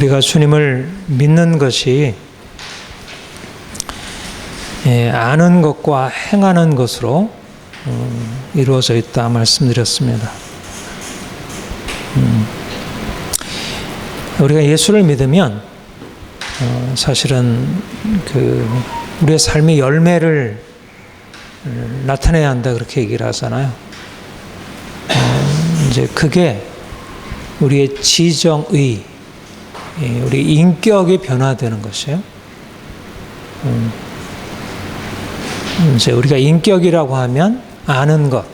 우리가 주님을 믿는 것이 아는 것과 행하는 것으로 이루어져 있다 말씀드렸습니다. 우리가 예수를 믿으면 사실은 우리의 삶의 열매를 나타내야 한다 그렇게 얘기를 하잖아요. 이제 그게 우리의 지정의, 우리 인격이 변화되는 것이에요. 이제 우리가 인격이라고 하면 아는 것,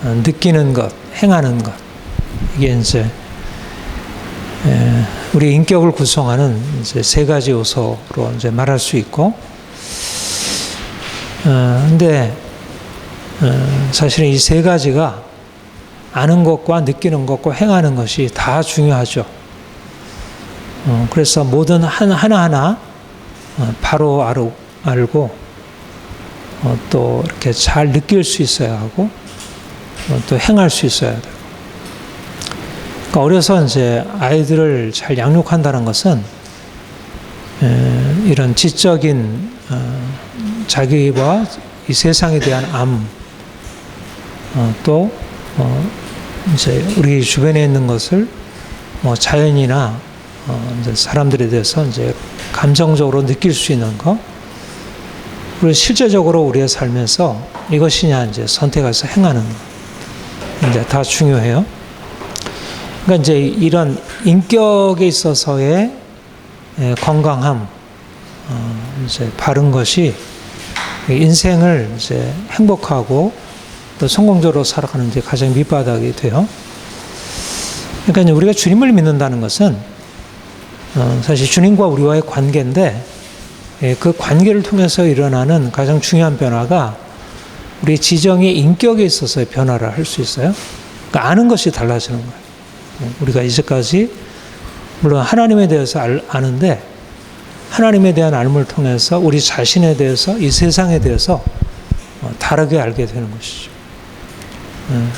느끼는 것, 행하는 것, 이게 이제 우리 인격을 구성하는 이제 세 가지 요소로 이제 말할 수 있고, 근데 사실은 이 세 가지가 아는 것과 느끼는 것과 행하는 것이 다 중요하죠. 그래서 모든 하나하나 바로 알고 또 이렇게 잘 느낄 수 있어야 하고 또 행할 수 있어야 돼요. 그러니까 어려서 이제 아이들을 잘 양육한다는 것은 이런 지적인 자기와 이 세상에 대한 또 이제 우리 주변에 있는 것을 자연이나 이제 사람들에 대해서 이제 감정적으로 느낄 수 있는 것, 그리고 실제적으로 우리의 삶에서 이것이냐 이제 선택해서 행하는 것, 이제 다 중요해요. 그러니까 이제 이런 인격에 있어서의 건강함, 이제 바른 것이 인생을 이제 행복하고 또 성공적으로 살아가는 데 가장 밑바닥이 돼요. 그러니까 이제 우리가 주님을 믿는다는 것은 사실 주님과 우리와의 관계인데, 그 관계를 통해서 일어나는 가장 중요한 변화가 우리 지정의 인격에 있어서의 변화를 할 수 있어요. 그러니까 아는 것이 달라지는 거예요. 우리가 이제까지 물론 하나님에 대해서 아는데, 하나님에 대한 알을 통해서 우리 자신에 대해서, 이 세상에 대해서 다르게 알게 되는 것이죠.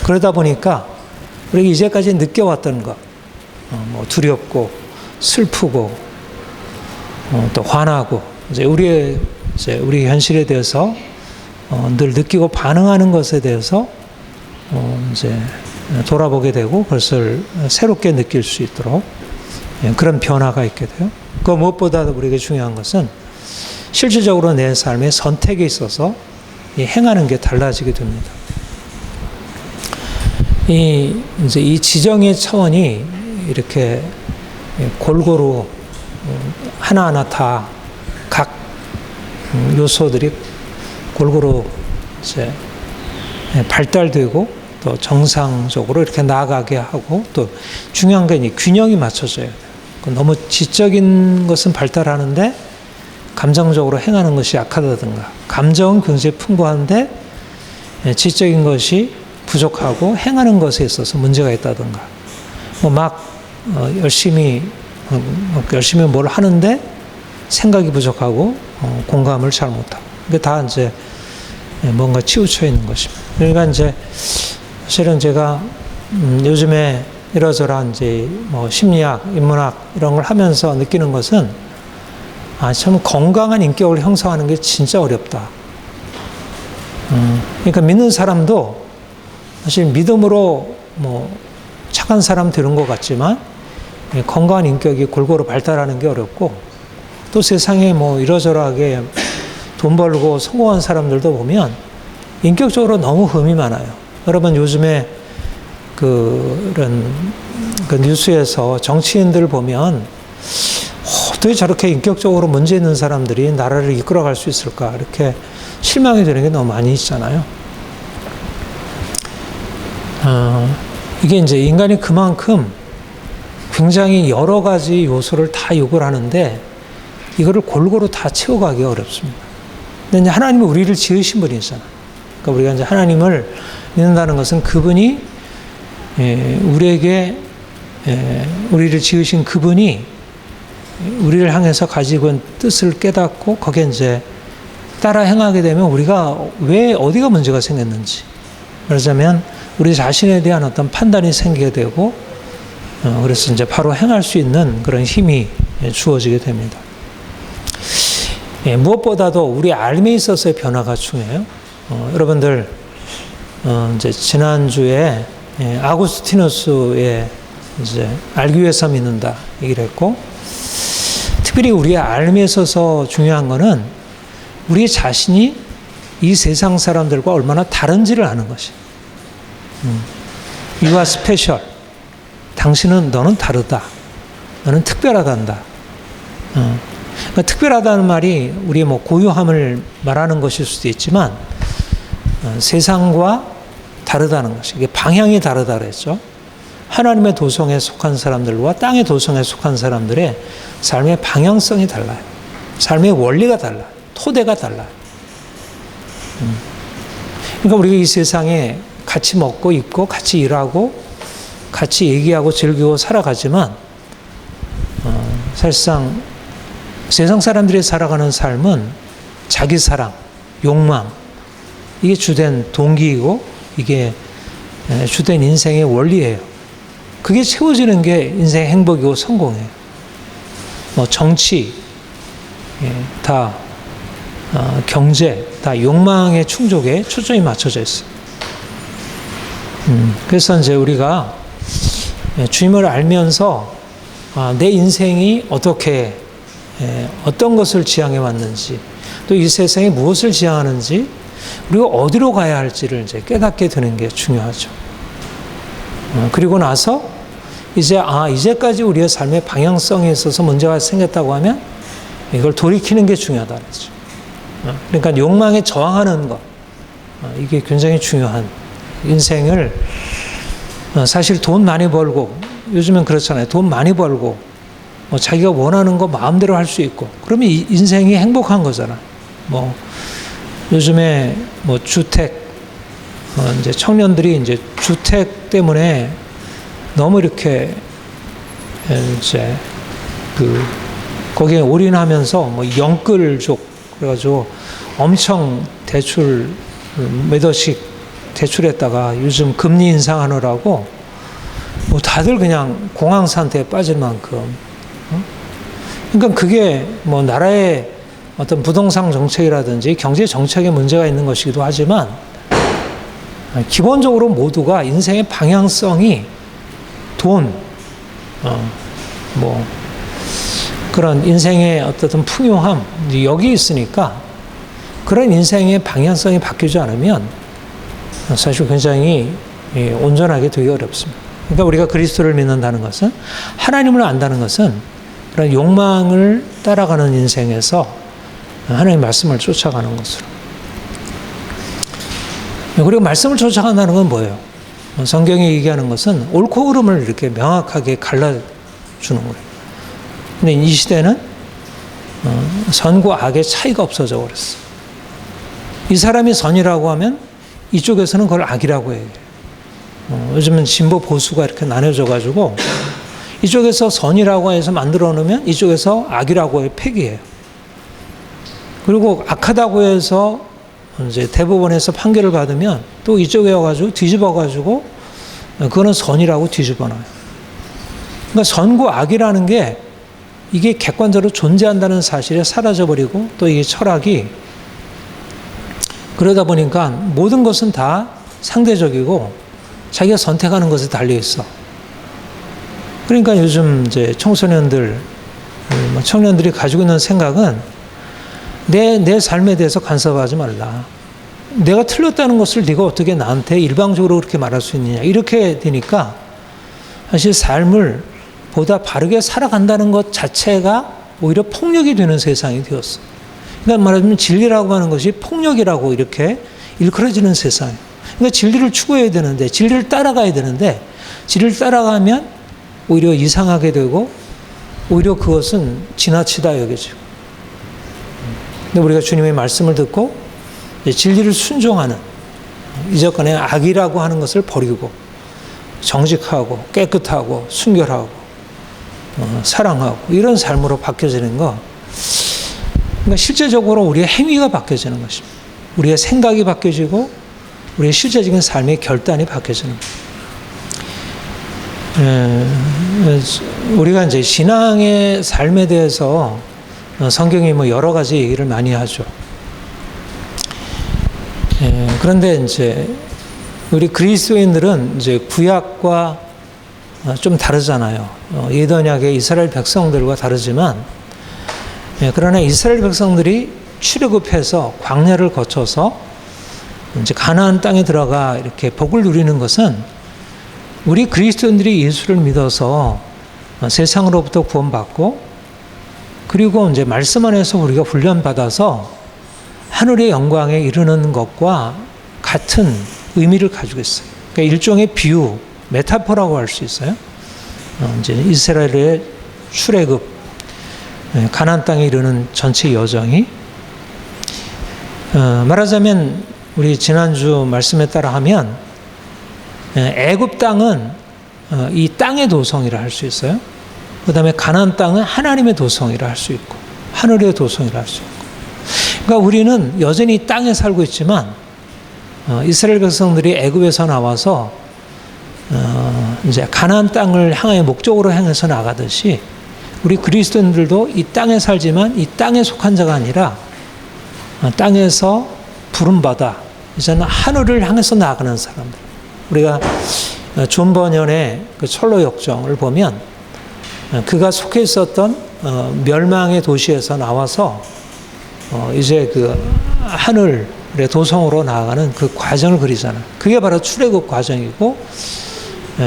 그러다 보니까 우리가 이제까지 느껴왔던 것, 두렵고 슬프고 또 화나고 이제 우리 현실에 대해서 늘 느끼고 반응하는 것에 대해서 이제 돌아보게 되고 그것을 새롭게 느낄 수 있도록 그런 변화가 있게 돼요. 그 무엇보다도 우리에게 중요한 것은 실질적으로 내 삶의 선택에 있어서 행하는 게 달라지게 됩니다. 이제 이 지정의 차원이 이렇게 골고루 하나하나 다 각 요소들이 골고루 이제 발달되고 또 정상적으로 이렇게 나아가게 하고, 또 중요한 건 이 균형이 맞춰져야 돼요. 너무 지적인 것은 발달하는데 감정적으로 행하는 것이 약하다든가, 감정은 굉장히 풍부한데 지적인 것이 부족하고 행하는 것에 있어서 문제가 있다든가, 열심히 뭘 하는데 생각이 부족하고 공감을 잘 못하고, 이게 다 이제 뭔가 치우쳐 있는 것입니다. 그러니까 이제 사실은 제가 요즘에 이러저러한 이제 심리학, 인문학 이런 걸 하면서 느끼는 것은 참 건강한 인격을 형성하는 게 진짜 어렵다. 그러니까 믿는 사람도 사실 믿음으로 착한 사람 되는 것 같지만 건강한 인격이 골고루 발달하는 게 어렵고, 또 세상에 이러저러하게 돈 벌고 성공한 사람들도 보면 인격적으로 너무 흠이 많아요. 여러분 요즘에 그런 뉴스에서 정치인들 보면 어떻게 저렇게 인격적으로 문제 있는 사람들이 나라를 이끌어갈 수 있을까, 이렇게 실망이 되는 게 너무 많이 있잖아요. 이게 이제 인간이 그만큼 굉장히 여러 가지 요소를 다 요구를 하는데 이거를 골고루 다 채워가기가 어렵습니다. 근데 이제 하나님은 우리를 지으신 분이잖아요. 그러니까 우리가 이제 하나님을 믿는다는 것은 그분이 우리를 지으신 그분이 우리를 향해서 가지고 있는 뜻을 깨닫고 거기에 이제 따라 행하게 되면 우리가 왜 어디가 문제가 생겼는지, 그러자면 우리 자신에 대한 어떤 판단이 생기게 되고 그래서 이제 바로 행할 수 있는 그런 힘이 주어지게 됩니다. 무엇보다도 우리 삶에 있어서의 변화가 중요해요. 여러분들 이제 지난주에 아구스티누스의 이제 알기 위해서 믿는다 얘기를 했고, 특별히 우리의 삶에 있어서 중요한 거는 우리 자신이 이 세상 사람들과 얼마나 다른지를 아는 것이. You are special. 너는 다르다. 너는 특별하단다. 그러니까 특별하다는 말이 우리의 뭐 고유함을 말하는 것일 수도 있지만, 세상과 다르다는 것이, 이게 방향이 다르다 그랬죠. 하나님의 도성에 속한 사람들과 땅의 도성에 속한 사람들의 삶의 방향성이 달라요. 삶의 원리가 달라요. 토대가 달라요. 그러니까 우리가 이 세상에 같이 먹고 입고 같이 일하고 같이 얘기하고 즐기고 살아가지만, 사실상 세상 사람들이 살아가는 삶은 자기 사랑, 욕망, 이게 주된 동기이고 이게 주된 인생의 원리예요. 그게 채워지는 게 인생의 행복이고 성공이에요. 뭐 정치, 다 경제, 다 욕망의 충족에 초점이 맞춰져 있어요. 그래서 이제 우리가 주님을 알면서 내 인생이 어떻게 어떤 것을 지향해 왔는지, 또 이 세상에 무엇을 지향하는지, 우리가 어디로 가야 할지를 이제 깨닫게 되는 게 중요하죠. 그리고 나서 이제까지 우리의 삶의 방향성에 있어서 문제가 생겼다고 하면 이걸 돌이키는 게 중요하다 그랬죠. 그러니까 욕망에 저항하는 것, 이게 굉장히 중요한, 인생을 사실 돈 많이 벌고, 요즘엔 그렇잖아요. 돈 많이 벌고 뭐 자기가 원하는 거 마음대로 할 수 있고, 그러면 인생이 행복한 거잖아. 뭐 요즘에 뭐 주택, 이제 청년들이 이제 주택 때문에 너무 이렇게 이제 거기에 올인하면서 뭐 영끌족 그래가지고 엄청 대출 몇 억씩 대출했다가 요즘 금리 인상하느라고 뭐 다들 그냥 공황 상태에 빠질 만큼. 그러니까 그게 뭐 나라의 어떤 부동산 정책이라든지 경제 정책에 문제가 있는 것이기도 하지만, 기본적으로 모두가 인생의 방향성이 돈, 뭐 그런 인생의 어떤 풍요함, 여기 있으니까 그런 인생의 방향성이 바뀌지 않으면 사실 굉장히 온전하게 되기 어렵습니다. 그러니까 우리가 그리스도를 믿는다는 것은, 하나님을 안다는 것은 그런 욕망을 따라가는 인생에서 하나님의 말씀을 쫓아가는 것으로. 그리고 말씀을 쫓아간다는 건 뭐예요? 성경이 얘기하는 것은 옳고 그름을 이렇게 명확하게 갈라주는 거예요. 근데 이 시대는 선과 악의 차이가 없어져 버렸어. 이 사람이 선이라고 하면 이쪽에서는 그걸 악이라고 해요. 요즘은 진보 보수가 이렇게 나눠져가지고 이쪽에서 선이라고 해서 만들어 놓으면 이쪽에서 악이라고 해 폐기해요. 그리고 악하다고 해서 이제 대법원에서 판결을 받으면 또 이쪽에 와가지고 뒤집어가지고 그거는 선이라고 뒤집어놔요. 그러니까 선과 악이라는 게 이게 객관적으로 존재한다는 사실에 사라져버리고, 또 이게 철학이 그러다 보니까 모든 것은 다 상대적이고 자기가 선택하는 것에 달려있어. 그러니까 요즘 이제 청소년들, 청년들이 가지고 있는 생각은 내 삶에 대해서 간섭하지 말라. 내가 틀렸다는 것을 네가 어떻게 나한테 일방적으로 그렇게 말할 수 있느냐. 이렇게 되니까 사실 삶을 보다 바르게 살아간다는 것 자체가 오히려 폭력이 되는 세상이 되었어. 그러니까 말하자면 진리라고 하는 것이 폭력이라고 이렇게 일컬어지는 세상이에요. 그러니까 진리를 추구해야 되는데, 진리를 따라가야 되는데, 진리를 따라가면 오히려 이상하게 되고 오히려 그것은 지나치다 여겨지고. 근데 우리가 주님의 말씀을 듣고 진리를 순종하는, 이제껏의 악이라고 하는 것을 버리고 정직하고 깨끗하고 순결하고 사랑하고 이런 삶으로 바뀌어지는 거, 그러니까 실제적으로 우리의 행위가 바뀌어지는 것입니다. 우리의 생각이 바뀌어지고 우리의 실제적인 삶의 결단이 바뀌어지는 우리가 이제 신앙의 삶에 대해서 성경이 뭐 여러 가지 얘기를 많이 하죠. 그런데 이제 우리 그리스도인들은 이제 구약과 좀 다르잖아요. 예언약의 이스라엘 백성들과 다르지만, 그러나 이스라엘 백성들이 출애굽해서 광야를 거쳐서 이제 가나안 땅에 들어가 이렇게 복을 누리는 것은 우리 그리스도인들이 예수를 믿어서 세상으로부터 구원받고, 그리고 이제 말씀 안에서 우리가 훈련받아서 하늘의 영광에 이르는 것과 같은 의미를 가지고 있어요. 그러니까 일종의 비유, 메타포라고 할 수 있어요. 이제 이스라엘의 출애굽, 가나안 땅에 이르는 전체 여정이, 말하자면 우리 지난주 말씀에 따라 하면 애굽 땅은 이 땅의 도성이라 할 수 있어요. 그 다음에 가나안 땅은 하나님의 도성이라 할 수 있고, 하늘의 도성이라 할 수 있고. 그러니까 우리는 여전히 땅에 살고 있지만, 이스라엘 백성들이 애굽에서 나와서 이제 가나안 땅을 향해 목적으로 향해서 나가듯이, 우리 그리스도인들도 이 땅에 살지만 이 땅에 속한 자가 아니라 땅에서 부름받아 이제는 하늘을 향해서 나아가는 사람들. 우리가 존 버년의 그 철로 역정을 보면 그가 속해 있었던 멸망의 도시에서 나와서 이제 그 하늘의 도성으로 나아가는 그 과정을 그리잖아요. 그게 바로 출애굽 과정이고,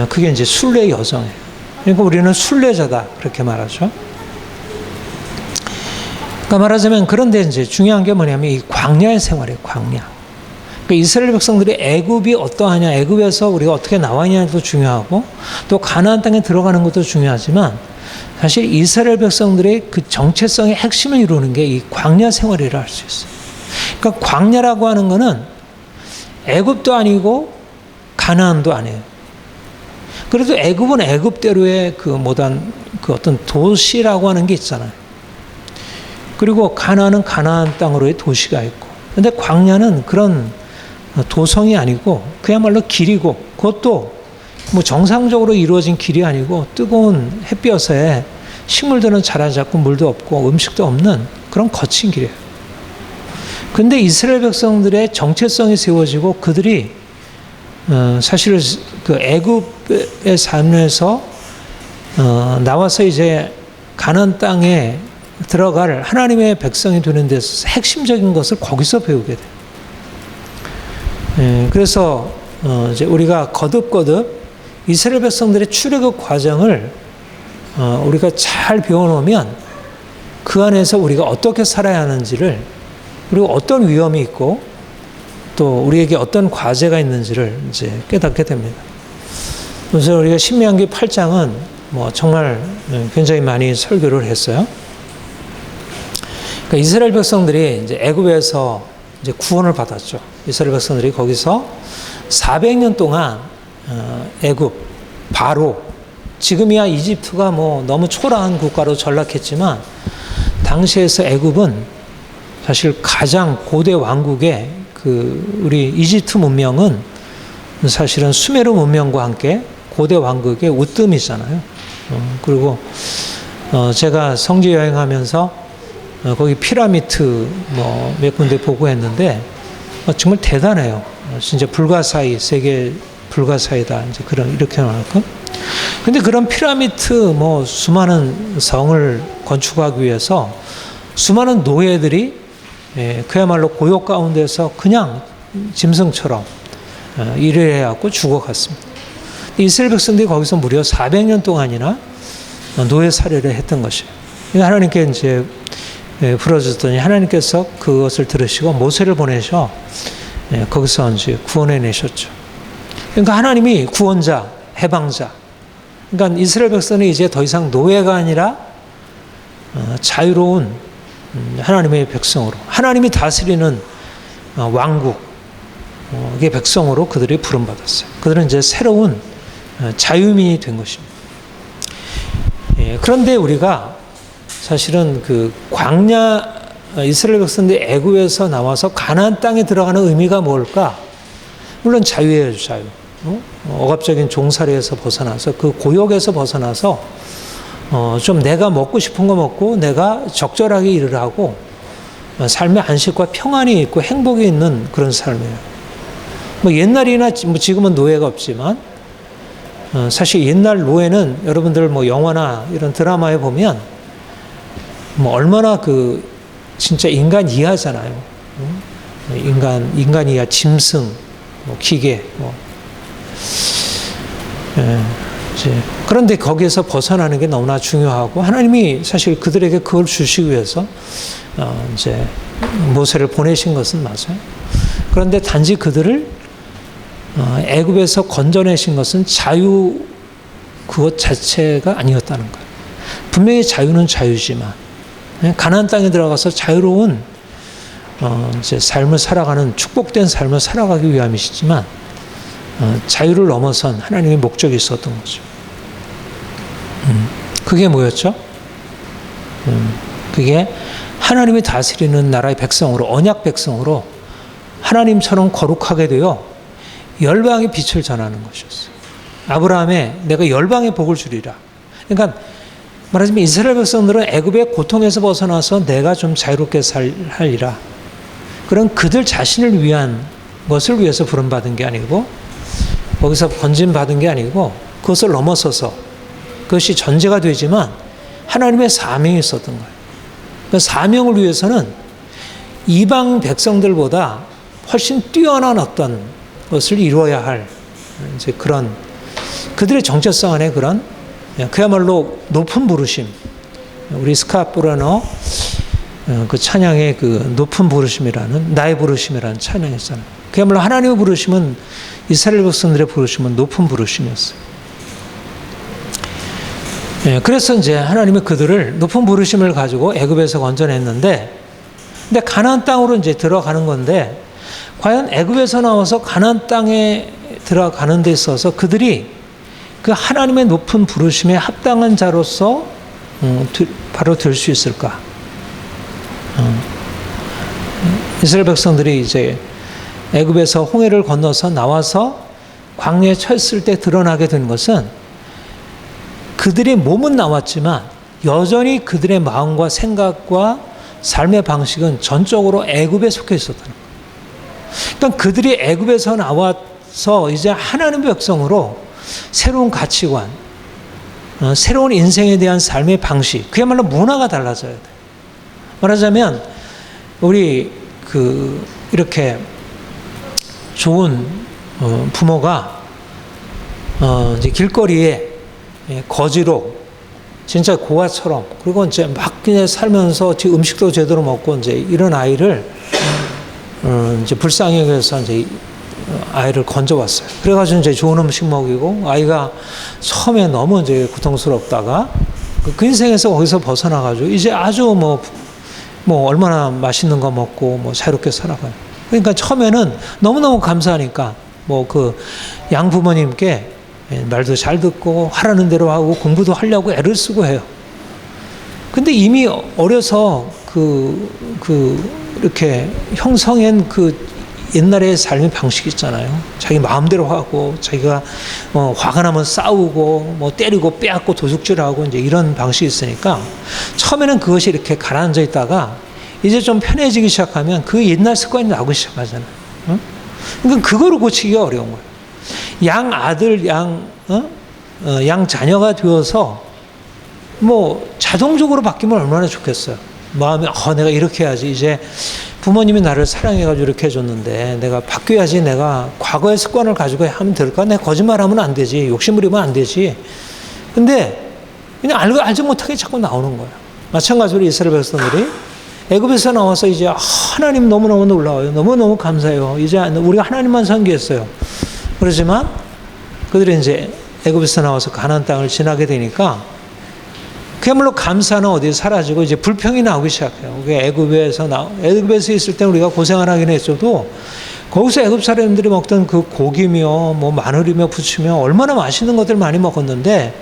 그게 이제 순례 여정이에요. 그러니까 우리는 순례자다 그렇게 말하죠. 그러니까 말하자면, 그런데 이제 중요한 게 뭐냐면 이 광야의 생활이에요. 광야. 그러니까 이스라엘 백성들이 애굽이 어떠하냐, 애굽에서 우리가 어떻게 나왔냐도 중요하고, 또 가나안 땅에 들어가는 것도 중요하지만, 사실 이스라엘 백성들의 그 정체성의 핵심을 이루는 게 이 광야 생활이라 할 수 있어요. 그러니까 광야라고 하는 거는 애굽도 아니고 가나안도 아니에요. 그래도 애굽은 애굽대로의 그 모단 그 어떤 도시라고 하는 게 있잖아요. 그리고 가나안은 가나안 땅으로의 도시가 있고, 근데 광야는 그런 도성이 아니고 그야말로 길이고, 그것도 뭐 정상적으로 이루어진 길이 아니고 뜨거운 햇볕에 식물들은 자라지 않고 물도 없고 음식도 없는 그런 거친 길이에요. 근데 이스라엘 백성들의 정체성이 세워지고, 그들이 사실 그 애굽의 삶에서 나와서 이제 가나안 땅에 들어갈 하나님의 백성이 되는 데서 핵심적인 것을 거기서 배우게 돼요. 그래서 이제 우리가 거듭거듭 이스라엘 백성들의 출애굽 과정을 우리가 잘 배워놓으면 그 안에서 우리가 어떻게 살아야 하는지를, 그리고 어떤 위험이 있고 또 우리에게 어떤 과제가 있는지를 이제 깨닫게 됩니다. 그래서 우리가 신명기 8장은 뭐 정말 굉장히 많이 설교를 했어요. 그러니까 이스라엘 백성들이 이제 애굽에서 이제 구원을 받았죠. 이스라엘 백성들이 거기서 400년 동안 애굽, 바로, 지금이야 이집트가 뭐 너무 초라한 국가로 전락했지만, 당시에서 애굽은 사실 가장 고대 왕국의 그 우리 이집트 문명은 사실은 수메르 문명과 함께 고대 왕국의 우뜸이잖아요. 그리고 제가 성지 여행하면서 거기 피라미드 뭐 몇 군데 보고 했는데 정말 대단해요. 진짜 불가사의, 세계 불가사의다, 이제 그런, 이렇게 나올까? 근데 그런 피라미드 뭐 수많은 성을 건축하기 위해서 수많은 노예들이 그야말로 고욕 가운데서 그냥 짐승처럼 일을 해갖고 죽어갔습니다. 이스라엘 백성들이 거기서 무려 400년 동안이나 노예 살해를 했던 것이에요. 하나님께 이제 부러졌더니 하나님께서 그것을 들으시고 모세를 보내셔 거기서 이제 구원해 내셨죠. 그러니까 하나님이 구원자, 해방자. 그러니까 이스라엘 백성은 이제 더 이상 노예가 아니라 자유로운 하나님의 백성으로, 하나님이 다스리는 왕국의 백성으로 그들이 부름받았어요. 그들은 이제 새로운 자유민이 된 것입니다. 그런데 우리가 사실은 그 광야, 이스라엘 백성들이 애굽에서 나와서 가나안 땅에 들어가는 의미가 뭘까? 물론 자유예요, 자유. 억압적인 종살이에서 벗어나서 그 고역에서 벗어나서 좀 내가 먹고 싶은 거 먹고 내가 적절하게 일을 하고 삶의 안식과 평안이 있고 행복이 있는 그런 삶이에요. 뭐 옛날이나 뭐 지금은 노예가 없지만 사실 옛날 노예는 여러분들 뭐 영화나 이런 드라마에 보면 뭐 얼마나 그 진짜 인간 이하잖아요. 인간 이하, 짐승, 뭐 기계, 뭐. 그런데 거기에서 벗어나는 게 너무나 중요하고 하나님이 사실 그들에게 그걸 주시기 위해서 이제 모세를 보내신 것은 맞아요. 그런데 단지 그들을 애굽에서 건져내신 것은 자유 그것 자체가 아니었다는 거예요. 분명히 자유는 자유지만 가나안 땅에 들어가서 자유로운 이제 삶을 살아가는 축복된 삶을 살아가기 위함이시지만 자유를 넘어선 하나님의 목적이 있었던 거죠. 그게 뭐였죠? 그게 하나님이 다스리는 나라의 백성으로 언약 백성으로 하나님처럼 거룩하게 되어 열방의 빛을 전하는 것이었어요. 아브라함의 내가 열방의 복을 주리라. 그러니까 말하자면 이스라엘 백성들은 애굽의 고통에서 벗어나서 내가 좀 자유롭게 살리라. 그런 그들 자신을 위한 것을 위해서 부름받은 게 아니고 거기서 건진받은 게 아니고 그것을 넘어서서 그것이 전제가 되지만 하나님의 사명이 있었던 거예요. 그 사명을 위해서는 이방 백성들보다 훨씬 뛰어난 어떤 것을 이루어야 할 이제 그런 그들의 정체성 안에 그런 그야말로 높은 부르심. 우리 스카프라노 그 찬양의 그 높은 부르심이라는 나의 부르심이라는 찬양이 있잖아요. 그야말로 하나님의 부르심은 이스라엘 백성들의 부르심은 높은 부르심이었어요. 그래서 이제 하나님이 그들을 높은 부르심을 가지고 애굽에서 건져냈는데, 근데 가나안 땅으로 이제 들어가는 건데, 과연 애굽에서 나와서 가나안 땅에 들어가는 데 있어서 그들이 그 하나님의 높은 부르심에 합당한 자로서 바로 될 수 있을까? 이스라엘 백성들이 이제 애굽에서 홍해를 건너서 나와서 광야에 처했을 때 드러나게 된 것은 그들의 몸은 나왔지만 여전히 그들의 마음과 생각과 삶의 방식은 전적으로 애굽에 속해 있었다는 거예요. 그러니까 그들이 애굽에서 나와서 이제 하나님의 백성으로 새로운 가치관, 새로운 인생에 대한 삶의 방식, 그야말로 문화가 달라져야 돼요. 말하자면 우리 이렇게 좋은 부모가 이제 길거리에 거지로 진짜 고아처럼 그리고 이제 막 그냥 살면서 지금 음식도 제대로 먹고 이제 이런 아이를 이제 불쌍히 여겨서 이제 아이를 건져왔어요. 그래가지고 이제 좋은 음식 먹이고 아이가 처음에 너무 이제 고통스럽다가 그 인생에서 거기서 벗어나가지고 이제 아주 뭐 얼마나 맛있는 거 먹고 뭐 자유롭게 살아가요. 그러니까 처음에는 너무너무 감사하니까 뭐 그 양부모님께 말도 잘 듣고 하라는 대로 하고 공부도 하려고 애를 쓰고 해요. 근데 이미 어려서 이렇게 형성한 옛날의 삶의 방식이 있잖아요. 자기 마음대로 하고 자기가 화가 나면 싸우고 뭐 때리고 빼앗고 도둑질하고 이제 이런 방식이 있으니까 처음에는 그것이 이렇게 가라앉아 있다가 이제 좀 편해지기 시작하면 그 옛날 습관이 나오기 시작하잖아요. 그러니까 그거를 고치기가 어려운 거예요. 양 아들, 양 자녀가 되어서 뭐 자동적으로 바뀌면 얼마나 좋겠어요. 마음이 내가 이렇게 해야지. 이제 부모님이 나를 사랑해가지고 이렇게 해줬는데 내가 바뀌어야지. 내가 과거의 습관을 가지고 하면 될까? 내가 거짓말하면 안 되지. 욕심부리면 안 되지. 근데 그냥 알지 못하게 자꾸 나오는 거예요. 마찬가지로 이스라엘 백성들이 애굽에서 나와서 이제 하나님 너무너무 놀라워요. 너무너무 감사해요. 이제 우리가 하나님만 섬기겠어요. 그러지만 그들이 이제 애굽에서 나와서 가나안 땅을 지나게 되니까 그야말로 감사는 어디에 사라지고 이제 불평이 나오기 시작해요. 애굽에서 있을 때 우리가 고생을 하긴 했어도 거기서 애굽 사람들이 먹던 그 고기며 뭐 마늘이며 부추며 얼마나 맛있는 것들 많이 먹었는데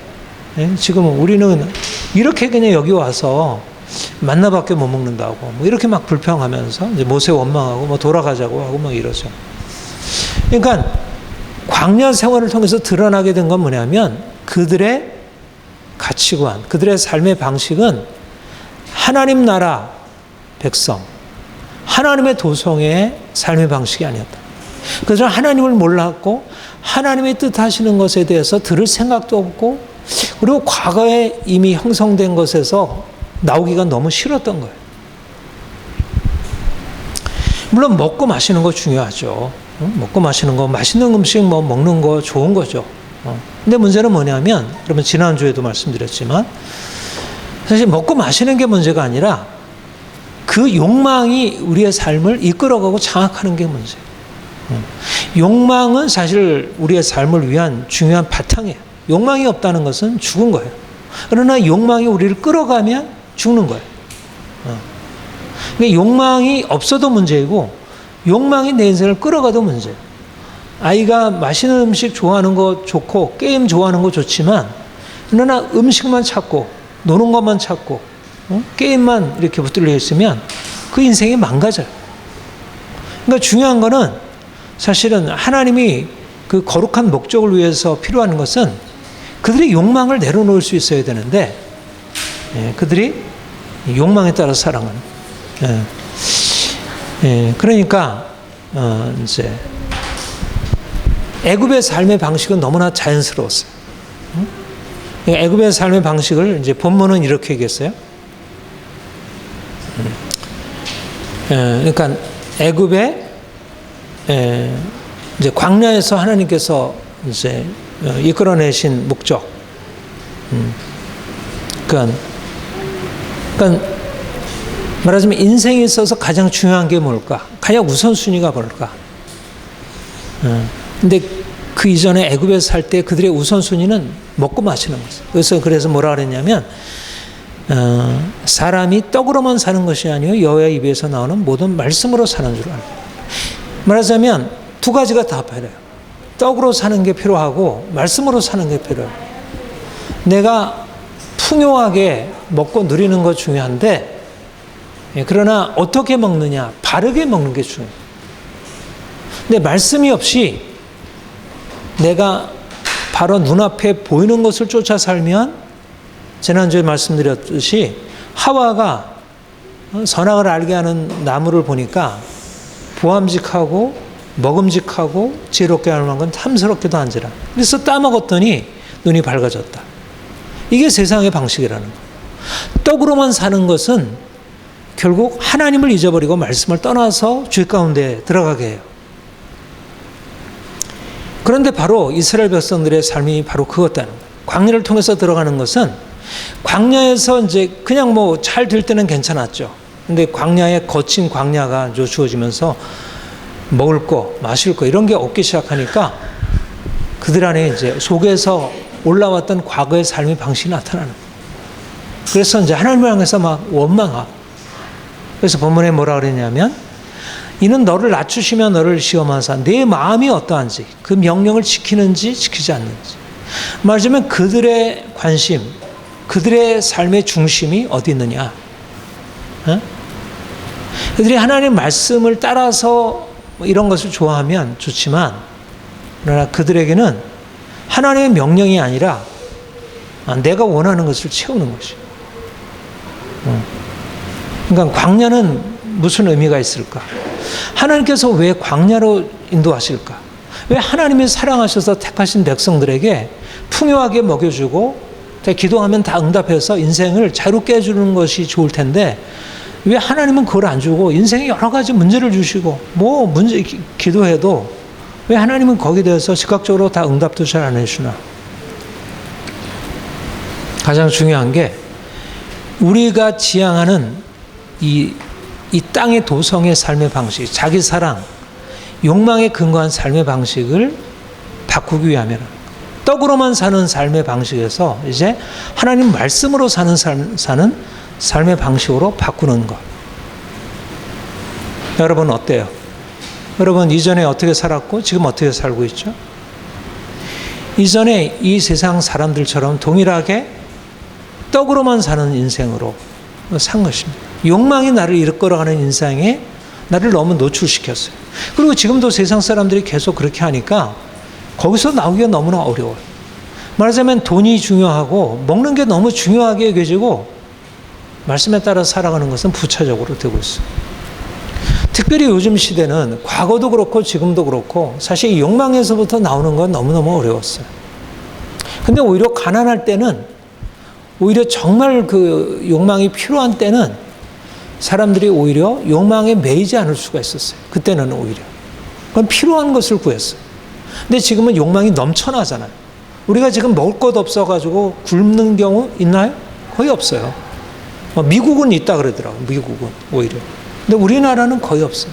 지금 우리는 이렇게 그냥 여기 와서 만나밖에 못 먹는다고 뭐 이렇게 막 불평하면서 이제 모세 원망하고 뭐 돌아가자고 하고 막 이러죠. 그러니까 광야 생활을 통해서 드러나게 된 건 뭐냐면 그들의 가치관, 그들의 삶의 방식은 하나님 나라 백성, 하나님의 도성의 삶의 방식이 아니었다. 그들은 하나님을 몰랐고 하나님의 뜻하시는 것에 대해서 들을 생각도 없고 그리고 과거에 이미 형성된 것에서 나오기가 너무 싫었던 거예요. 물론 먹고 마시는 거 중요하죠. 먹고 마시는 거, 맛있는 음식 뭐 먹는 거 좋은 거죠. 근데 문제는 뭐냐면, 여러분 지난주에도 말씀드렸지만 사실 먹고 마시는 게 문제가 아니라 그 욕망이 우리의 삶을 이끌어가고 장악하는 게 문제예요. 욕망은 사실 우리의 삶을 위한 중요한 바탕이에요. 욕망이 없다는 것은 죽은 거예요. 그러나 욕망이 우리를 끌어가면 죽는 거예요. 그러니까 욕망이 없어도 문제이고 욕망이 내 인생을 끌어가도 문제예요. 아이가 맛있는 음식 좋아하는 거 좋고 게임 좋아하는 거 좋지만 그러나 음식만 찾고 노는 것만 찾고 게임만 이렇게 붙들려 있으면 그 인생이 망가져요. 그러니까 중요한 거는 사실은 하나님이 그 거룩한 목적을 위해서 필요한 것은 그들이 욕망을 내려놓을 수 있어야 되는데 그들이 욕망에 따라 살아가는. 그러니까 이제 애굽의 삶의 방식은 너무나 자연스러웠어요. 애굽의 삶의 방식을 이제 본문은 이렇게 얘기했어요. 그러니까 애굽의 이제 광야에서 하나님께서 이제 이끌어내신 목적. 그러니까 말하자면 인생에 있어서 가장 중요한 게 뭘까? 가장 우선순위가 뭘까? 근데 그 이전에 애굽에 살 때 그들의 우선순위는 먹고 마시는 거죠. 그래서 뭐라 그랬냐면 사람이 떡으로만 사는 것이 아니요 여호와의 입에서 나오는 모든 말씀으로 사는 줄 알고. 말하자면 두 가지가 다 필요해요. 떡으로 사는 게 필요하고 말씀으로 사는 게 필요해요. 내가 풍요하게 먹고 누리는 거 중요한데 그러나 어떻게 먹느냐, 바르게 먹는 게 중요해요. 근데 말씀이 없이 내가 바로 눈앞에 보이는 것을 쫓아 살면 지난주에 말씀드렸듯이 하와가 선악을 알게 하는 나무를 보니까 보암직하고 먹음직하고 지혜롭게 하는 건 탐스럽게도 한지라. 그래서 따먹었더니 눈이 밝아졌다. 이게 세상의 방식이라는 거예요. 떡으로만 사는 것은 결국 하나님을 잊어버리고 말씀을 떠나서 죄 가운데 들어가게 해요. 그런데 바로 이스라엘 백성들의 삶이 바로 그것다는 거예요. 광야를 통해서 들어가는 것은 광야에서 이제 그냥 뭐 잘 될 때는 괜찮았죠. 근데 광야에 거친 광야가 주어지면서 먹을 거, 마실 거 이런 게 없기 시작하니까 그들 안에 이제 속에서 올라왔던 과거의 삶의 방식이 나타나는 거예요. 그래서 이제 하나님을 향해서 막 원망하고. 그래서 본문에 뭐라 그랬냐면 이는 너를 낮추시며 너를 시험하사 내 마음이 어떠한지 그 명령을 지키는지 지키지 않는지. 말하자면 그들의 관심, 그들의 삶의 중심이 어디 있느냐. 그들이 하나님의 말씀을 따라서 이런 것을 좋아하면 좋지만 그러나 그들에게는 하나님의 명령이 아니라 내가 원하는 것을 채우는 것이에요. 그러니까 광야는 무슨 의미가 있을까? 하나님께서 왜 광야로 인도하실까? 왜 하나님이 사랑하셔서 택하신 백성들에게 풍요하게 먹여주고 기도하면 다 응답해서 인생을 자유롭게 해주는 것이 좋을 텐데 왜 하나님은 그걸 안 주고 인생에 여러 가지 문제를 주시고 뭐 문제 기도해도 왜 하나님은 거기에 대해서 즉각적으로 다 응답도 잘 안 해주나? 가장 중요한 게 우리가 지향하는 이 땅의 도성의 삶의 방식, 자기 사랑, 욕망에 근거한 삶의 방식을 바꾸기 위하면 떡으로만 사는 삶의 방식에서 이제 하나님 말씀으로 사는 삶의 방식으로 바꾸는 것. 여러분 어때요? 여러분 이전에 어떻게 살았고 지금 어떻게 살고 있죠? 이전에 이 세상 사람들처럼 동일하게 떡으로만 사는 인생으로 산 것입니다. 욕망이 나를 이끌어가는 인생에 나를 너무 노출시켰어요. 그리고 지금도 세상 사람들이 계속 그렇게 하니까 거기서 나오기가 너무나 어려워요. 말하자면 돈이 중요하고 먹는 게 너무 중요하게 여겨지고 말씀에 따라 살아가는 것은 부차적으로 되고 있어요. 특별히 요즘 시대는 과거도 그렇고 지금도 그렇고 사실 욕망에서부터 나오는 건 너무너무 어려웠어요. 근데 오히려 가난할 때는, 오히려 정말 그 욕망이 필요한 때는 사람들이 오히려 욕망에 매이지 않을 수가 있었어요. 그때는 오히려. 그건 필요한 것을 구했어요. 근데 지금은 욕망이 넘쳐나잖아요. 우리가 지금 먹을 것 없어가지고 굶는 경우 있나요? 거의 없어요. 미국은 있다 그러더라고요. 미국은 오히려. 근데 우리나라는 거의 없어요.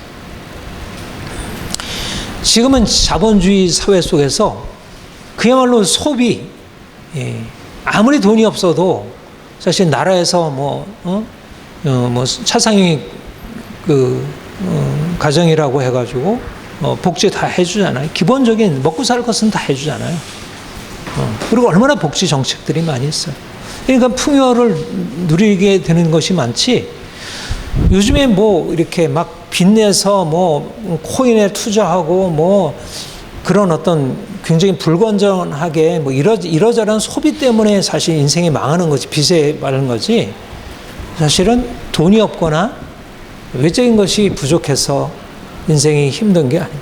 지금은 자본주의 사회 속에서 그야말로 소비, 아무리 돈이 없어도 사실 나라에서 뭐 차상위 가정이라고 해가지고 복지 다 해주잖아요. 기본적인 먹고 살 것은 다 해주잖아요. 그리고 얼마나 복지 정책들이 많이 있어요. 그러니까 풍요를 누리게 되는 것이 많지. 요즘에 뭐 이렇게 막 빚내서 뭐 코인에 투자하고 뭐 그런 어떤 굉장히 불건전하게 뭐 이러저러한 소비 때문에 사실 인생이 망하는 거지, 빚에 마른 거지. 사실은 돈이 없거나 외적인 것이 부족해서 인생이 힘든 게 아니에요.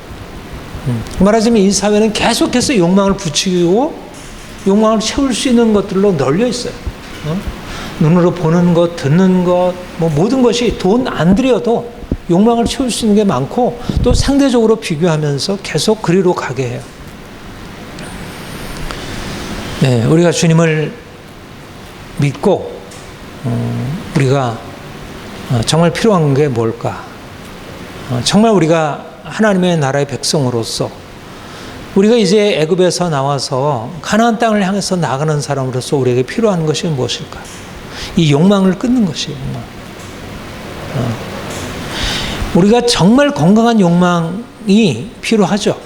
말하자면 이 사회는 계속해서 욕망을 부추기고 욕망을 채울 수 있는 것들로 널려 있어요. 눈으로 보는 것, 듣는 것, 뭐 모든 것이 돈 안 들여도 욕망을 채울 수 있는 게 많고 또 상대적으로 비교하면서 계속 그리로 가게 해요. 네, 우리가 주님을 믿고 우리가 정말 필요한 게 뭘까? 정말 우리가 하나님의 나라의 백성으로서 우리가 이제 애굽에서 나와서 가나안 땅을 향해서 나가는 사람으로서 우리에게 필요한 것이 무엇일까? 이 욕망을 끊는 것이에요. 욕망. 우리가 정말 건강한 욕망이 필요하죠.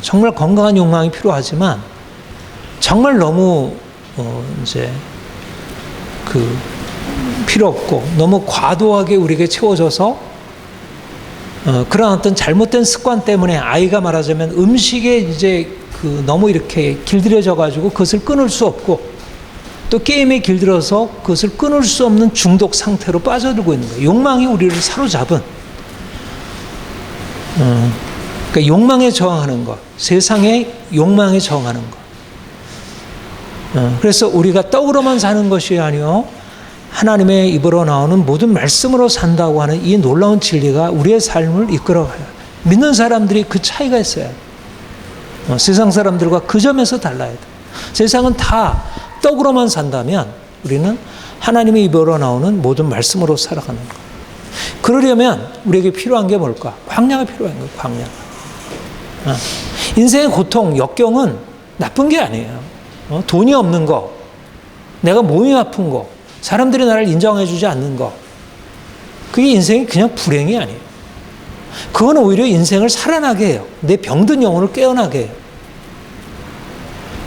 정말 건강한 욕망이 필요하지만 정말 너무 이제 필요 없고 너무 과도하게 우리에게 채워져서 그런 어떤 잘못된 습관 때문에 아이가 말하자면 음식에 이제 너무 이렇게 길들여져 가지고 그것을 끊을 수 없고 또 게임에 길들어서 그것을 끊을 수 없는 중독 상태로 빠져들고 있는 거예요. 욕망이 우리를 사로잡은. 그러니까 욕망에 저항하는 것, 세상의 욕망에 저항하는 것. 그래서 우리가 떡으로만 사는 것이 아니요 하나님의 입으로 나오는 모든 말씀으로 산다고 하는 이 놀라운 진리가 우리의 삶을 이끌어가요. 믿는 사람들이 그 차이가 있어요. 세상 사람들과 그 점에서 달라야 돼. 세상은 다 떡으로만 산다면 우리는 하나님의 입으로 나오는 모든 말씀으로 살아가는 것. 그러려면 우리에게 필요한 게 뭘까? 광야가 필요한 거예요. 광야. 인생의 고통, 역경은 나쁜 게 아니에요. 돈이 없는 거, 내가 몸이 아픈 거, 사람들이 나를 인정해 주지 않는 거, 그게 인생이 그냥 불행이 아니에요. 그건 오히려 인생을 살아나게 해요. 내 병든 영혼을 깨어나게 해요.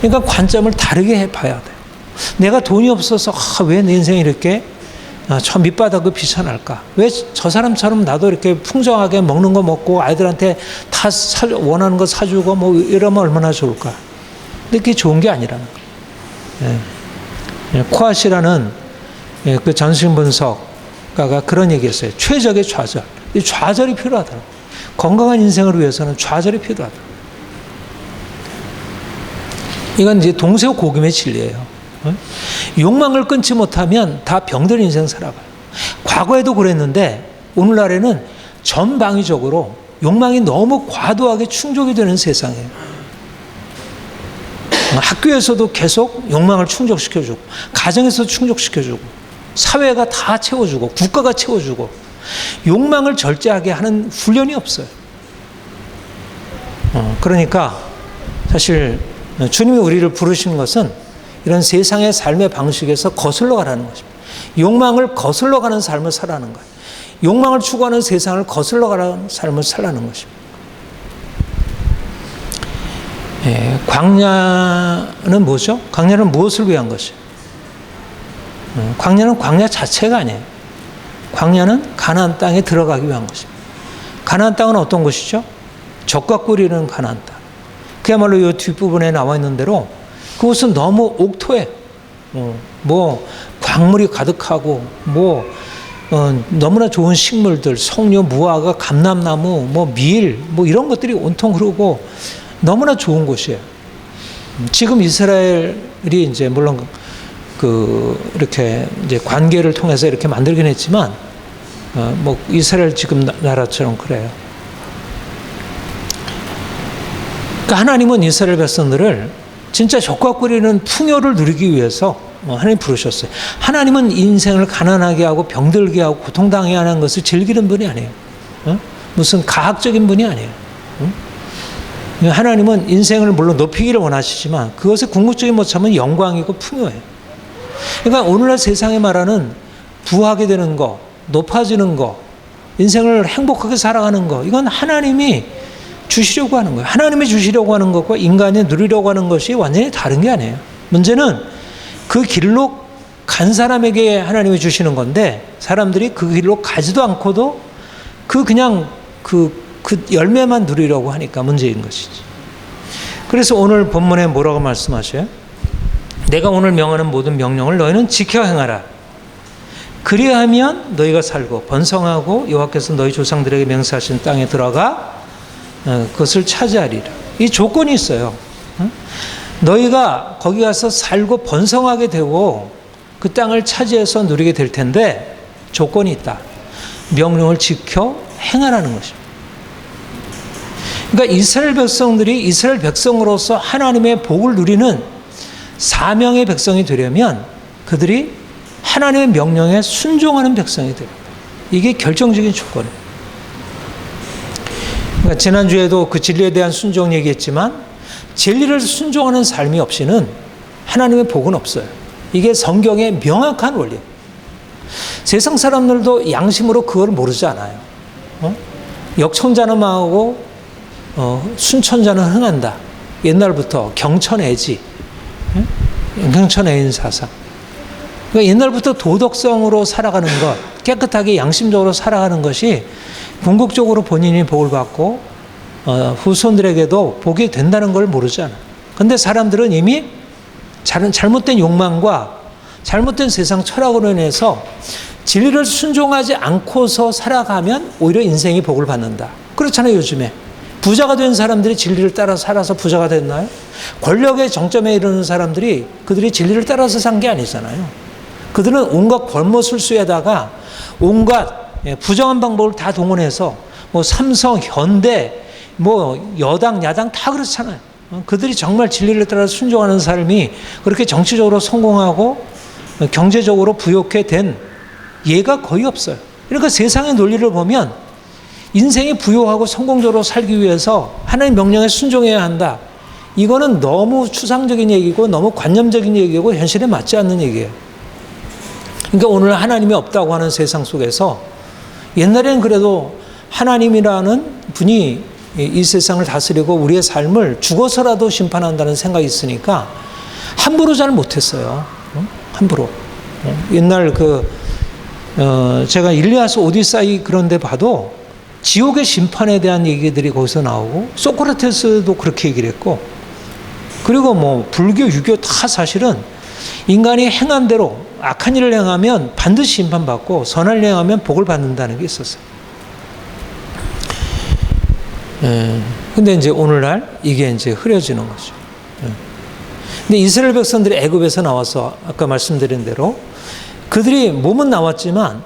그러니까 관점을 다르게 봐야 돼요. 내가 돈이 없어서 왜 내 인생이 이렇게 저 밑바닥을 비춰날까? 왜 저 사람처럼 나도 이렇게 풍성하게 먹는 거 먹고 아이들한테 다 원하는 거 사주고 뭐 이러면 얼마나 좋을까? 근데 그게 좋은 게 아니라는 거예요. 코아시라는 그 정신분석가가 그런 얘기했어요. 최적의 좌절. 이 좌절이 필요하더라고요. 건강한 인생을 위해서는 좌절이 필요하더라고요. 이건 이제 동서고금의 진리예요. 욕망을 끊지 못하면 다 병든 인생 살아가요. 과거에도 그랬는데 오늘날에는 전방위적으로 욕망이 너무 과도하게 충족이 되는 세상이에요. 학교에서도 계속 욕망을 충족시켜주고 가정에서 충족시켜주고 사회가 다 채워주고 국가가 채워주고 욕망을 절제하게 하는 훈련이 없어요. 그러니까 사실 주님이 우리를 부르시는 것은 이런 세상의 삶의 방식에서 거슬러 가라는 것입니다. 욕망을 거슬러 가는 삶을 살아가는 거예요. 욕망을 추구하는 세상을 거슬러 가는 삶을 살아가는 것입니다. 광야는 뭐죠? 광야는 무엇을 위한 것이에요? 광야는 광야 자체가 아니에요. 광야는 가나안 땅에 들어가기 위한 것입니다. 가나안 땅은 어떤 곳이죠? 적과 꿀이 흐르는 가나안 땅. 그야말로 이 뒷부분에 나와 있는 대로 그곳은 너무 옥토해. 뭐 광물이 가득하고 너무나 좋은 식물들, 석류, 무화과, 감람나무, 밀, 이런 것들이 온통 흐르고 너무나 좋은 곳이에요. 지금 이스라엘이 이제 물론 이렇게 이제 관계를 통해서 이렇게 만들긴 했지만, 이스라엘 지금 나라처럼 그래요. 그러니까 하나님은 이스라엘 백성들을 진짜 젖과 꿀이는 풍요를 누리기 위해서 하나님 부르셨어요. 하나님은 인생을 가난하게 하고 병들게 하고 고통당하게 하는 것을 즐기는 분이 아니에요. 무슨 가학적인 분이 아니에요. 하나님은 인생을 물론 높이기를 원하시지만 그것의 궁극적인 모참은 영광이고 풍요예요. 그러니까 오늘날 세상에 말하는 부하게 되는 거, 높아지는 거, 인생을 행복하게 살아가는 거, 이건 하나님이 주시려고 하는 거예요. 하나님이 주시려고 하는 것과 인간이 누리려고 하는 것이 완전히 다른 게 아니에요. 문제는 그 길로 간 사람에게 하나님이 주시는 건데, 사람들이 그 길로 가지도 않고도 그냥 열매만 누리려고 하니까 문제인 것이지. 그래서 오늘 본문에 뭐라고 말씀하셔요? 내가 오늘 명하는 모든 명령을 너희는 지켜 행하라. 그리하면 너희가 살고 번성하고 여호와께서 너희 조상들에게 맹세하신 땅에 들어가 그것을 차지하리라. 이 조건이 있어요. 너희가 거기 가서 살고 번성하게 되고 그 땅을 차지해서 누리게 될 텐데 조건이 있다. 명령을 지켜 행하라는 것입니다. 그러니까 이스라엘 백성들이 이스라엘 백성으로서 하나님의 복을 누리는 사명의 백성이 되려면 그들이 하나님의 명령에 순종하는 백성이 됩니다. 이게 결정적인 조건이에요. 그러니까 지난주에도 그 진리에 대한 순종 얘기했지만 진리를 순종하는 삶이 없이는 하나님의 복은 없어요. 이게 성경의 명확한 원리예요. 세상 사람들도 양심으로 그걸 모르지 않아요. 역천자는 망하고 순천자는 흥한다. 옛날부터 경천애지, 경천애인 사상. 그러니까 옛날부터 도덕성으로 살아가는 것, 깨끗하게 양심적으로 살아가는 것이 궁극적으로 본인이 복을 받고 후손들에게도 복이 된다는 걸 모르지 않아요. 그런데 사람들은 이미 잘못된 욕망과 잘못된 세상 철학으로 인해서 진리를 순종하지 않고서 살아가면 오히려 인생이 복을 받는다. 그렇잖아요. 요즘에 부자가 된 사람들이 진리를 따라 살아서 부자가 됐나요? 권력의 정점에 이르는 사람들이 그들이 진리를 따라서 산 게 아니잖아요. 그들은 온갖 권모술수에다가 온갖 부정한 방법을 다 동원해서 삼성, 현대, 여당, 야당 다 그렇잖아요. 그들이 정말 진리를 따라 순종하는 삶이 그렇게 정치적으로 성공하고 경제적으로 부욕해 된 예가 거의 없어요. 그러니까 세상의 논리를 보면 인생이 부유하고 성공적으로 살기 위해서 하나님의 명령에 순종해야 한다. 이거는 너무 추상적인 얘기고 너무 관념적인 얘기고 현실에 맞지 않는 얘기예요. 그러니까 오늘 하나님이 없다고 하는 세상 속에서 옛날에는 그래도 하나님이라는 분이 이 세상을 다스리고 우리의 삶을 죽어서라도 심판한다는 생각이 있으니까 함부로 잘 못했어요. 함부로. 옛날 제가 일리아스 오디사이 그런 데 봐도 지옥의 심판에 대한 얘기들이 거기서 나오고 소크라테스도 그렇게 얘기를 했고, 그리고 불교, 유교 다 사실은 인간이 행한 대로 악한 일을 행하면 반드시 심판받고 선한 일을 행하면 복을 받는다는 게 있었어요. 근데 이제 오늘날 이게 이제 흐려지는 거죠. 근데 이스라엘 백성들이 애굽에서 나와서 아까 말씀드린 대로 그들이 몸은 나왔지만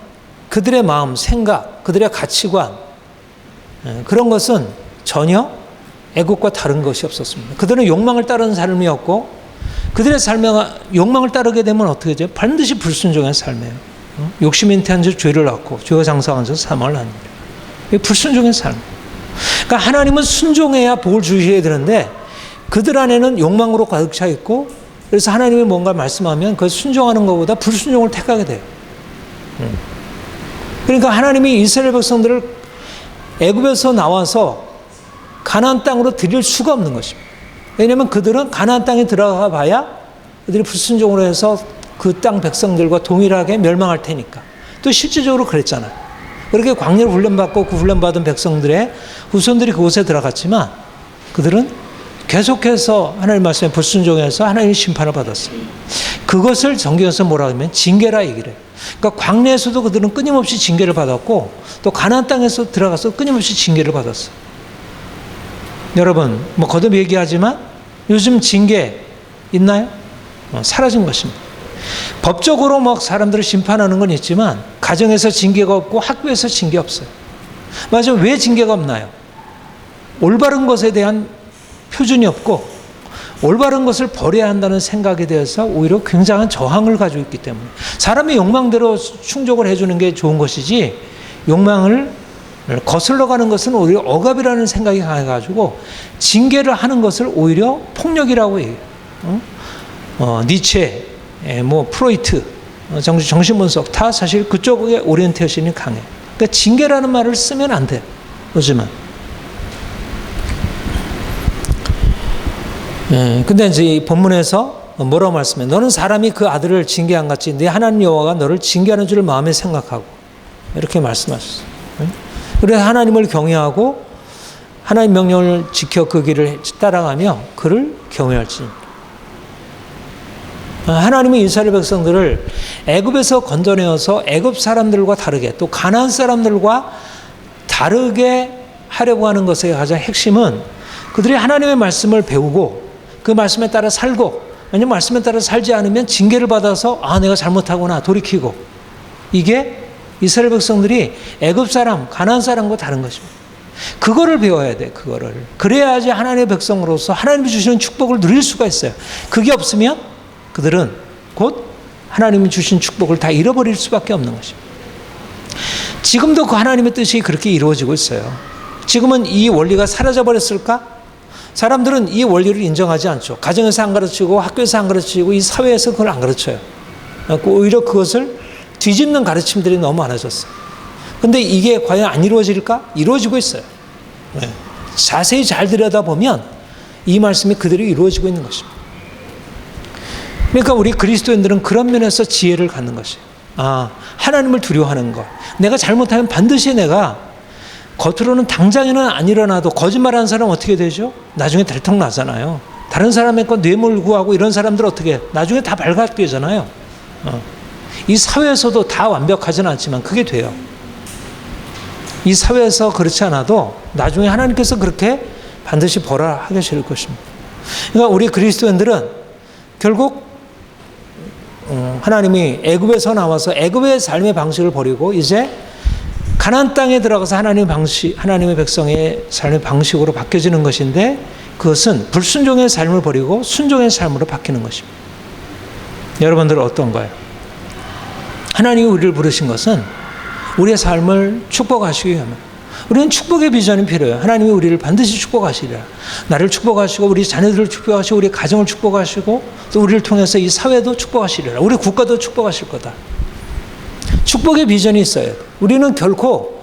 그들의 마음, 생각, 그들의 가치관, 그런 것은 전혀 애국과 다른 것이 없었습니다. 그들은 욕망을 따르는 삶이었고, 그들의 삶에 욕망을 따르게 되면 어떻게 되죠? 반드시 불순종의 삶이에요. 욕심이 잉태한 자 죄를 낳고 죄가 장사한 자 사망을 낳는 거예요. 불순종의 삶. 그러니까 하나님은 순종해야 복을 주셔야 되는데 그들 안에는 욕망으로 가득 차 있고, 그래서 하나님이 뭔가 말씀하면 그 순종하는 것보다 불순종을 택하게 돼요. 그러니까 하나님이 이스라엘 백성들을 애굽에서 나와서 가나안 땅으로 들일 수가 없는 것입니다. 왜냐하면 그들은 가나안 땅에 들어가 봐야 그들이 불순종으로 해서 그 땅 백성들과 동일하게 멸망할 테니까. 또 실질적으로 그랬잖아요. 그렇게 광야를 훈련받고 그 훈련받은 백성들의 후손들이 그곳에 들어갔지만 그들은 계속해서 하나님 말씀에 불순종해서 하나님의 심판을 받았어요. 그것을 성경에서 뭐라 하면 징계라 얘기를 해요. 그러니까 광야에서도 그들은 끊임없이 징계를 받았고 또 가나안 땅에서 들어가서 끊임없이 징계를 받았어요. 여러분 뭐 거듭 얘기하지만 요즘 징계 있나요? 사라진 것입니다. 법적으로 막 사람들을 심판하는 건 있지만 가정에서 징계가 없고 학교에서 징계 없어요. 맞아요. 왜 징계가 없나요? 올바른 것에 대한 표준이 없고 올바른 것을 버려야 한다는 생각에 대해서 오히려 굉장한 저항을 가지고 있기 때문에 사람의 욕망대로 충족을 해주는 게 좋은 것이지 욕망을 거슬러 가는 것은 오히려 억압이라는 생각이 강해가지고 징계를 하는 것을 오히려 폭력이라고 해요. 니체, 뭐 프로이트, 정신분석 다 사실 그쪽의 오리엔테이션이 강해. 그러니까 징계라는 말을 쓰면 안 돼. 요즘은. 근데 이제 이 본문에서 뭐라고 말씀해? 너는 사람이 그 아들을 징계한 같이 네 하나님 여호와가 너를 징계하는 줄을 마음에 생각하고 이렇게 말씀하셨어요. 그래서 하나님을 경외하고 하나님 명령을 지켜 그 길을 따라가며 그를 경외할지. 하나님이 이스라엘 백성들을 애굽에서 건져내어서 애굽 사람들과 다르게 또 가나안 사람들과 다르게 하려고 하는 것의 가장 핵심은 그들이 하나님의 말씀을 배우고 그 말씀에 따라 살고 왜냐하면 말씀에 따라 살지 않으면 징계를 받아서 내가 잘못하구나 돌이키고 이게 이스라엘 백성들이 애굽 사람, 가나안 사람과 다른 것입니다. 그거를 배워야 돼. 그거를. 그래야지 하나님의 백성으로서 하나님이 주시는 축복을 누릴 수가 있어요. 그게 없으면 그들은 곧 하나님이 주신 축복을 다 잃어버릴 수밖에 없는 것입니다. 지금도 그 하나님의 뜻이 그렇게 이루어지고 있어요. 지금은 이 원리가 사라져버렸을까? 사람들은 이 원리를 인정하지 않죠. 가정에서 안 가르치고 학교에서 안 가르치고 이 사회에서 그걸 안 가르쳐요. 오히려 그것을 뒤집는 가르침들이 너무 많아졌어요. 근데 이게 과연 안 이루어질까? 이루어지고 있어요. 네. 자세히 잘 들여다보면 이 말씀이 그대로 이루어지고 있는 것입니다. 그러니까 우리 그리스도인들은 그런 면에서 지혜를 갖는 것이에요. 하나님을 두려워하는 것. 내가 잘못하면 반드시 내가 겉으로는 당장에는 안 일어나도 거짓말하는 사람은 어떻게 되죠? 나중에 들통나잖아요. 다른 사람의 거 뇌물 구하고 이런 사람들 어떻게 나중에 다 발각되잖아요. 이 사회에서도 다 완벽하지는 않지만 그게 돼요. 이 사회에서 그렇지 않아도 나중에 하나님께서 그렇게 반드시 벌하게 될 것입니다. 그러니까 우리 그리스도인들은 결국 하나님이 애굽에서 나와서 애굽의 삶의 방식을 버리고 이제 가나안 땅에 들어가서 하나님의 백성의 삶의 방식으로 바뀌어지는 것인데 그것은 불순종의 삶을 버리고 순종의 삶으로 바뀌는 것입니다. 여러분들은 어떤가요? 하나님이 우리를 부르신 것은 우리의 삶을 축복하시기 위함입니다. 우리는 축복의 비전이 필요해요. 하나님이 우리를 반드시 축복하시리라. 나를 축복하시고 우리 자녀들을 축복하시고 우리 가정을 축복하시고 또 우리를 통해서 이 사회도 축복하시리라. 우리 국가도 축복하실 거다. 축복의 비전이 있어요. 우리는 결코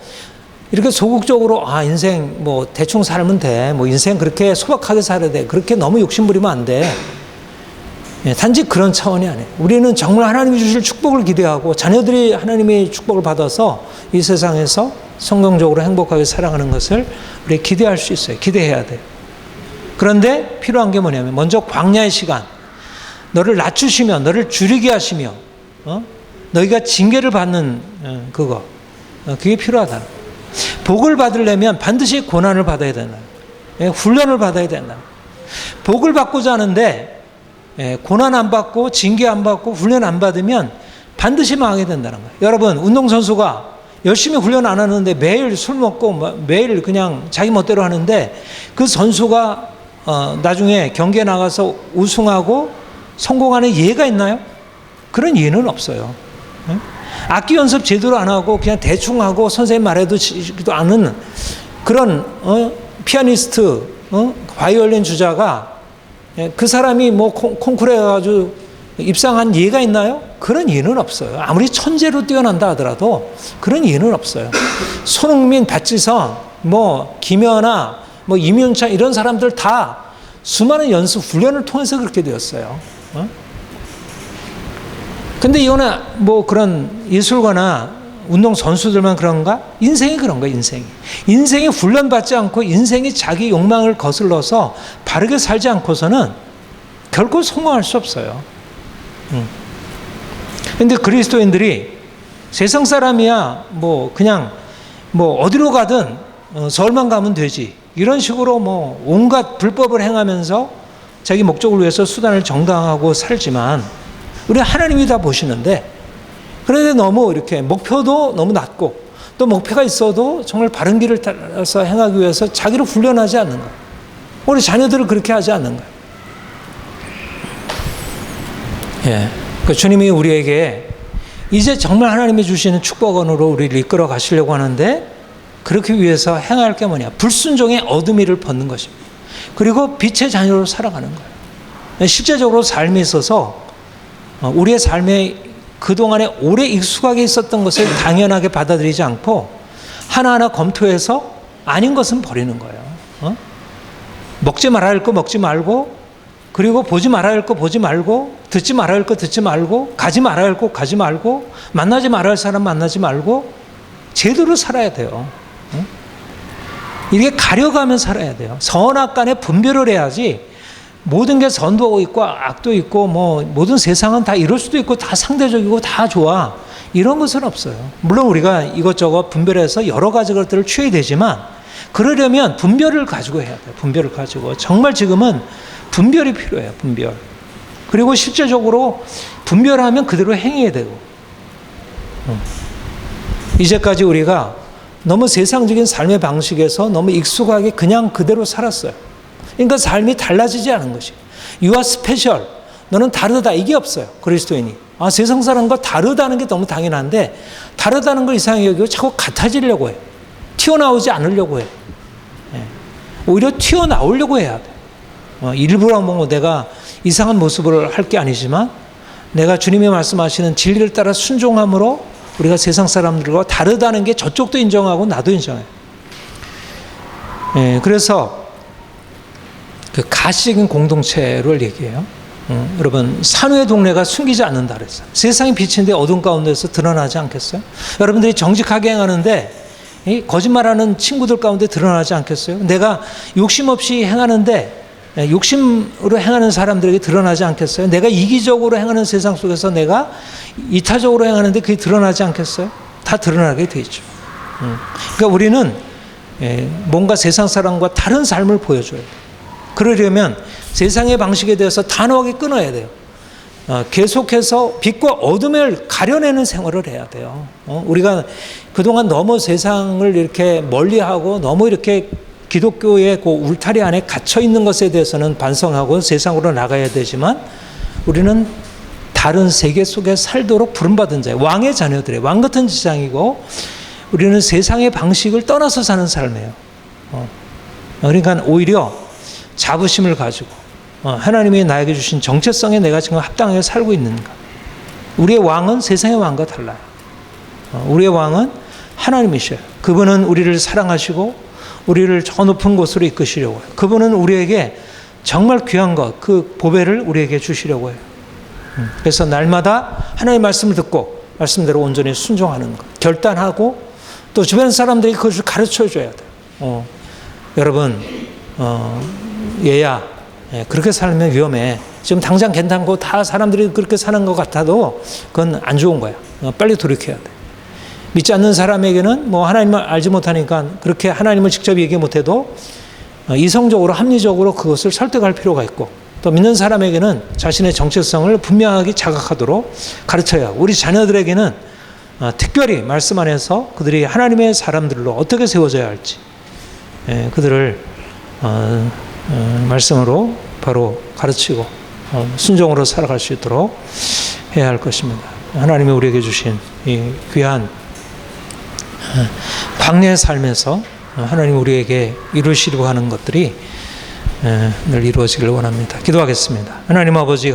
이렇게 소극적으로 인생 뭐 대충 살면 돼. 뭐 인생 그렇게 소박하게 살아야 돼. 그렇게 너무 욕심부리면 안 돼. 단지 그런 차원이 아니에요. 우리는 정말 하나님이 주실 축복을 기대하고 자녀들이 하나님의 축복을 받아서 이 세상에서 성공적으로 행복하게 살아가는 것을 우리 기대할 수 있어요. 기대해야 돼요. 그런데 필요한 게 뭐냐면 먼저 광야의 시간, 너를 낮추시며 너를 줄이게 하시며 너희가 징계를 받는 그게 필요하다. 복을 받으려면 반드시 고난을 받아야 된다. 훈련을 받아야 된다. 복을 받고자 하는데 고난 안 받고 징계 안 받고 훈련 안 받으면 반드시 망하게 된다는 거예요. 여러분 운동선수가 열심히 훈련 안 하는데 매일 술 먹고 매일 그냥 자기 멋대로 하는데 그 선수가 나중에 경기에 나가서 우승하고 성공하는 예가 있나요? 그런 예는 없어요. 악기 연습 제대로 안 하고 그냥 대충 하고 선생님 말해도 않은 그런 피아니스트, 바이올린 주자가 그 사람이 뭐 콩쿠르에 가지고 입상한 예가 있나요? 그런 예는 없어요. 아무리 천재로 뛰어난다 하더라도 그런 예는 없어요. 손흥민, 박지성, 뭐 김연아, 뭐 임윤찬 이런 사람들 다 수많은 연습 훈련을 통해서 그렇게 되었어요. 근데 이거는 뭐 그런 예술가나 운동 선수들만 그런가? 인생이 그런 거야, 인생이 훈련받지 않고 인생이 자기 욕망을 거슬러서 바르게 살지 않고서는 결코 성공할 수 없어요. 근데 그리스도인들이 세상 사람이야 그냥 어디로 가든 서울만 가면 되지, 이런 식으로 온갖 불법을 행하면서 자기 목적을 위해서 수단을 정당하고 살지만, 우리 하나님이 다 보시는데, 그런데 너무 이렇게 목표도 너무 낮고, 또 목표가 있어도 정말 바른 길을 따라서 행하기 위해서 자기를 훈련하지 않는 거예요. 우리 자녀들을 그렇게 하지 않는 거예요. 예. 그 주님이 우리에게 이제 정말 하나님이 주시는 축복원으로 우리를 이끌어 가시려고 하는데, 그렇게 위해서 행할 게 뭐냐? 불순종의 어둠이를 벗는 것입니다. 그리고 빛의 자녀로 살아가는 거예요. 실제적으로 삶에 있어서 우리의 삶에 그동안에 오래 익숙하게 있었던 것을 당연하게 받아들이지 않고 하나하나 검토해서 아닌 것은 버리는 거예요. 먹지 말아야 할 거 먹지 말고, 그리고 보지 말아야 할 거 보지 말고, 듣지 말아야 할 거 듣지 말고, 가지 말아야 할 거 가지 말고, 만나지 말아야 할 사람 만나지 말고, 제대로 살아야 돼요. 이렇게 가려가면 살아야 돼요. 선악 간에 분별을 해야지, 모든 게 선도 있고 악도 있고 모든 세상은 다 이럴 수도 있고 다 상대적이고 다 좋아, 이런 것은 없어요. 물론 우리가 이것저것 분별해서 여러 가지 것들을 취해야 되지만, 그러려면 분별을 가지고 해야 돼요. 분별을 가지고. 정말 지금은 분별이 필요해요. 분별. 그리고 실제적으로 분별하면 그대로 행해야 되고. 이제까지 우리가 너무 세상적인 삶의 방식에서 너무 익숙하게 그냥 그대로 살았어요. 그러니까 삶이 달라지지 않은 것이. You are special. 너는 다르다. 이게 없어요. 그리스도인이. 세상 사람과 다르다는 게 너무 당연한데, 다르다는 걸 이상하게 여기고 자꾸 같아지려고 해요. 튀어나오지 않으려고 해요. 오히려 튀어나오려고 해야 돼요. 일부러 내가 이상한 모습을 할 게 아니지만, 내가 주님이 말씀하시는 진리를 따라 순종함으로 우리가 세상 사람들과 다르다는 게 저쪽도 인정하고 나도 인정해요. 그래서 그 가시적인 공동체를 얘기해요. 여러분, 산후의 동네가 숨기지 않는다 그랬어요. 세상이 빛인데 어둠 가운데서 드러나지 않겠어요? 여러분들이 정직하게 행하는데 거짓말하는 친구들 가운데 드러나지 않겠어요? 내가 욕심 없이 행하는데 욕심으로 행하는 사람들에게 드러나지 않겠어요? 내가 이기적으로 행하는 세상 속에서 내가 이타적으로 행하는데 그게 드러나지 않겠어요? 다 드러나게 돼 있죠. 그러니까 우리는 뭔가 세상 사람과 다른 삶을 보여줘야 돼요. 그러려면 세상의 방식에 대해서 단호하게 끊어야 돼요. 계속해서 빛과 어둠을 가려내는 생활을 해야 돼요. 우리가 그동안 너무 세상을 이렇게 멀리하고 너무 이렇게 기독교의 그 울타리 안에 갇혀 있는 것에 대해서는 반성하고 세상으로 나가야 되지만, 우리는 다른 세계 속에 살도록 부름받은 자예요. 왕의 자녀들이에요. 왕 같은 지장이고, 우리는 세상의 방식을 떠나서 사는 삶이에요. 그러니까 오히려 자부심을 가지고 하나님이 나에게 주신 정체성에 내가 지금 합당하게 살고 있는가. 우리의 왕은 세상의 왕과 달라요. 우리의 왕은 하나님이셔요. 그분은 우리를 사랑하시고 우리를 저 높은 곳으로 이끄시려고 해요. 그분은 우리에게 정말 귀한 것, 그 보배를 우리에게 주시려고 해요. 그래서 날마다 하나님의 말씀을 듣고 말씀대로 온전히 순종하는 것, 결단하고 또 주변 사람들이 그것을 가르쳐줘야 돼요. 여러분, 얘야, 그렇게 살면 위험해. 지금 당장 괜찮고 다 사람들이 그렇게 사는 것 같아도 그건 안 좋은 거야. 빨리 돌이켜야 돼. 믿지 않는 사람에게는 하나님을 알지 못하니까 그렇게 하나님을 직접 얘기 못해도 이성적으로 합리적으로 그것을 설득할 필요가 있고, 또 믿는 사람에게는 자신의 정체성을 분명하게 자각하도록 가르쳐야 하고, 우리 자녀들에게는 특별히 말씀 안에서 그들이 하나님의 사람들로 어떻게 세워져야 할지 그들을 말씀으로 바로 가르치고 순종으로 살아갈 수 있도록 해야 할 것입니다. 하나님이 우리에게 주신 이 귀한 광야의 삶에서 하나님 우리에게 이루시려고 하는 것들이 늘 이루어지길 원합니다. 기도하겠습니다. 하나님 아버지,